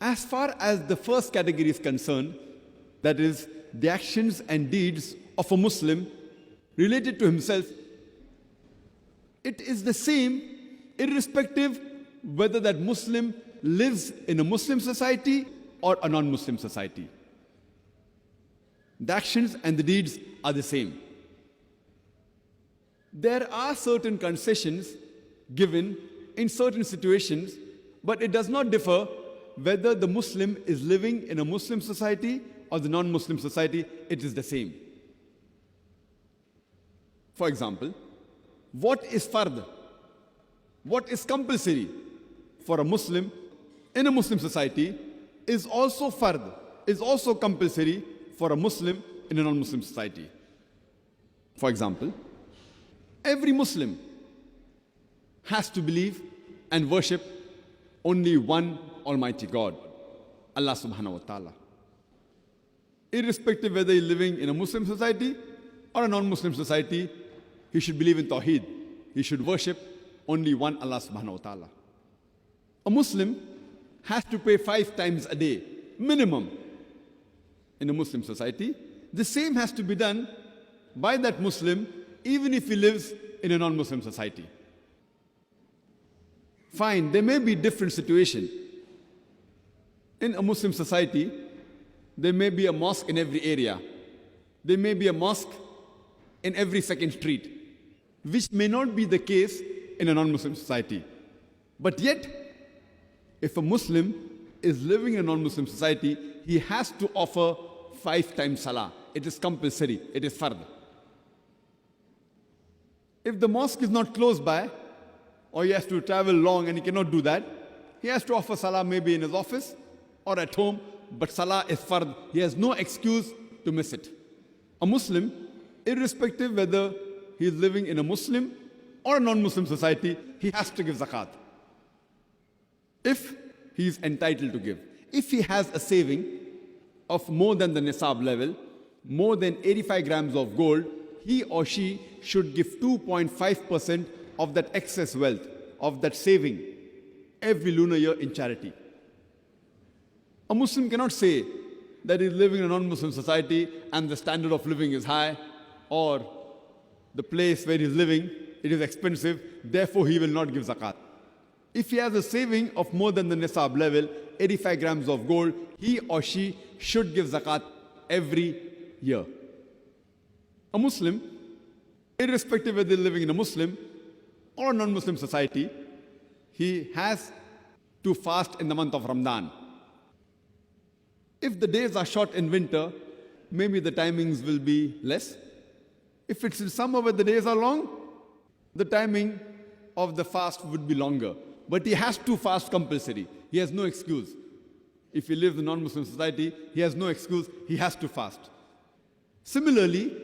As far as the first category is concerned, that is, the actions and deeds of a Muslim related to himself, it is the same irrespective whether that Muslim lives in a Muslim society or a non-Muslim society. The actions and the deeds are the same. There are certain concessions given in certain situations, but it does not differ whether the Muslim is living in a Muslim society or the non-Muslim society. It is the same. For example, what is fard? What is compulsory for a Muslim in a Muslim society is also fard, is also compulsory for a Muslim in a non-Muslim society. For example, every Muslim has to believe and worship only one Almighty God, Allah subhanahu wa ta'ala. Irrespective whether he's living in a Muslim society or a non-Muslim society, he should believe in Tawheed. He should worship only one Allah subhanahu wa ta'ala. A Muslim has to pray 5 times a day, minimum, in a Muslim society. The same has to be done by that Muslim even if he lives in a non-Muslim society. Fine, there may be different situations. In a Muslim society, there may be a mosque in every area. There may be a mosque in every second street, which may not be the case in a non-Muslim society. But yet, if a Muslim is living in a non-Muslim society, he has to offer 5 times salah. It is compulsory. It is fard. If the mosque is not close by, or he has to travel long and he cannot do that, he has to offer salah maybe in his office or at home, but salah is fard. He has no excuse to miss it. A Muslim, irrespective whether he is living in a Muslim or a non-Muslim society, he has to give zakat, if he is entitled to give. If he has a saving of more than the nisab level, more than 85 grams of gold, he or she should give 2.5% of that excess wealth, of that saving, every lunar year in charity. A Muslim cannot say that he is living in a non-Muslim society and the standard of living is high, or the place where he is living, it is expensive, therefore he will not give zakat. If he has a saving of more than the nisab level, 85 grams of gold, he or she should give zakat every year. A Muslim, irrespective whether they're living in a Muslim or a non-Muslim society, he has to fast in the month of Ramadan. If the days are short in winter, maybe the timings will be less. If it's in summer where the days are long, the timing of the fast would be longer. But he has to fast compulsory. He has no excuse. If he lives in a non-Muslim society, he has no excuse. He has to fast. Similarly,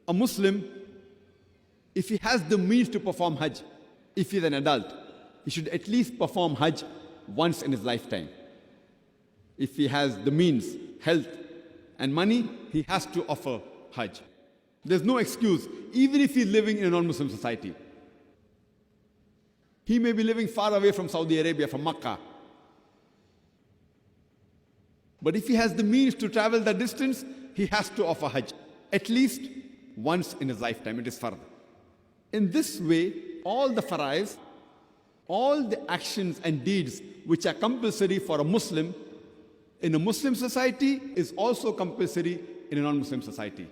a Muslim, if he has the means to perform Hajj, if he's an adult, he should at least perform Hajj once in his lifetime. If he has the means, health, and money, he has to offer Hajj. There's no excuse, even if he's living in a non-Muslim society. He may be living far away from Saudi Arabia, from Makkah. But if he has the means to travel that distance, he has to offer Hajj, at least once in his lifetime. It is fard. In this way, all the farais, all the actions and deeds which are compulsory for a Muslim in a Muslim society is also compulsory in a non-Muslim society.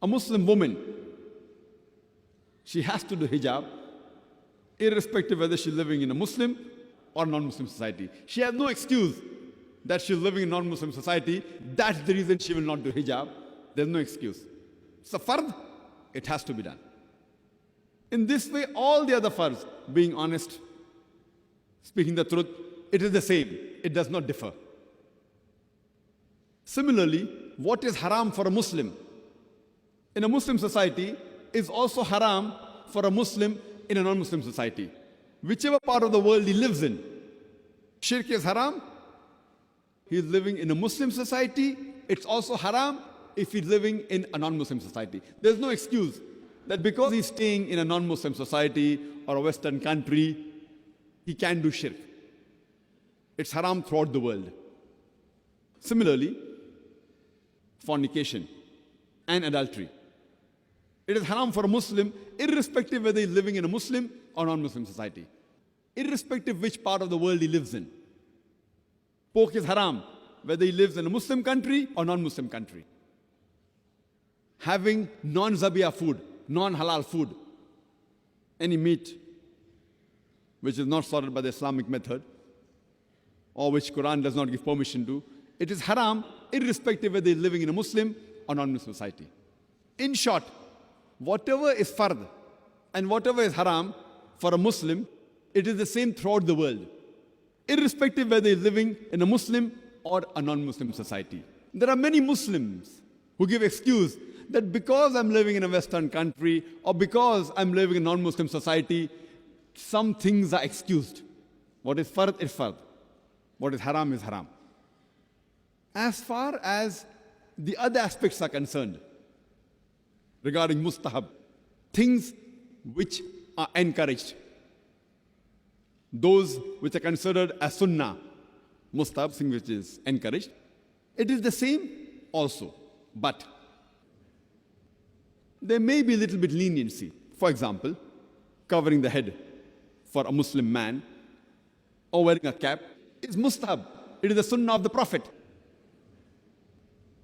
A Muslim woman, she has to do hijab, irrespective whether she's living in a Muslim or non-Muslim society. She has no excuse that she's living in a non-Muslim society. That's the reason she will not do hijab. There's no excuse. It's a fard. It has to be done. In this way, all the other fards, being honest, speaking the truth, it is the same. It does not differ. Similarly, what is haram for a Muslim in a Muslim society is also haram for a Muslim in a non-Muslim society. Whichever part of the world he lives in, shirk is haram. He is living in a Muslim society. It's also haram if he's living in a non-Muslim society. There's no excuse that because he's staying in a non-Muslim society or a Western country, he can do shirk. It's haram throughout the world. Similarly, fornication and adultery. It is haram for a Muslim, irrespective whether he's living in a Muslim or non-Muslim society, irrespective which part of the world he lives in. Pork is haram, whether he lives in a Muslim country or non-Muslim country. Having non-zabiyah food, non-halal food, any meat which is not slaughtered by the Islamic method, or which Quran does not give permission to, it is haram, irrespective whether he's living in a Muslim or non-Muslim society. In short, whatever is fard and whatever is haram for a Muslim, it is the same throughout the world, irrespective whether he's living in a Muslim or a non-Muslim society. There are many Muslims who give excuse that because I'm living in a Western country or because I'm living in a non-Muslim society, some things are excused. What is fard is fard. What is haram is haram. As far as the other aspects are concerned, regarding mustahab, things which are encouraged, those which are considered as sunnah, mustahab, thing which is encouraged, it is the same also. But there may be a little bit leniency. For example, covering the head for a Muslim man or wearing a cap is mustahab. It is the sunnah of the Prophet.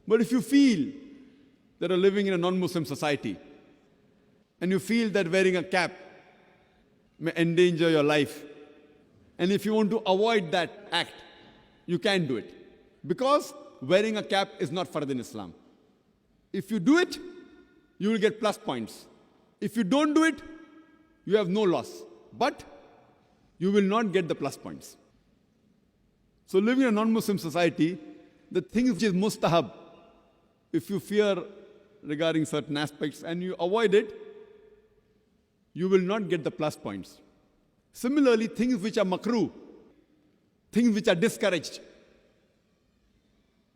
But if you feel that you're living in a non-Muslim society and you feel that wearing a cap may endanger your life, and if you want to avoid that act, you can do it. Because wearing a cap is not fard in Islam. If you do it, you will get plus points. If you don't do it, you have no loss. But you will not get the plus points. So living in a non-Muslim society, the thing which is mustahab, if you fear regarding certain aspects and you avoid it, you will not get the plus points. Similarly, things which are makruh, things which are discouraged,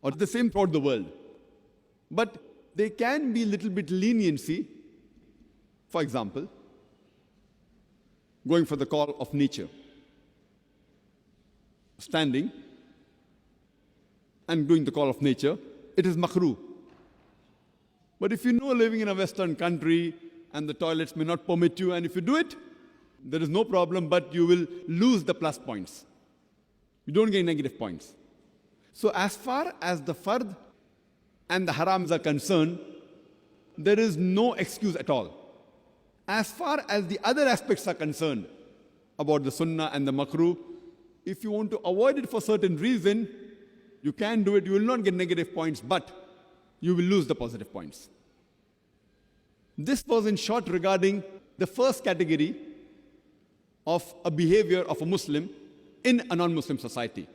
are the same throughout the world. But there can be a little bit leniency. For example, going for the call of nature, standing and doing the call of nature, it is makruh. But if you know living in a Western country and the toilets may not permit you, and if you do it, there is no problem, but you will lose the plus points. You don't get negative points. So as far as the fard and the harams are concerned, there is no excuse at all. As far as the other aspects are concerned, about the sunnah and the makruh, if you want to avoid it for certain reason, you can do it. You will not get negative points, but you will lose the positive points. This was in short regarding the first category of a behavior of a Muslim in a non-Muslim society.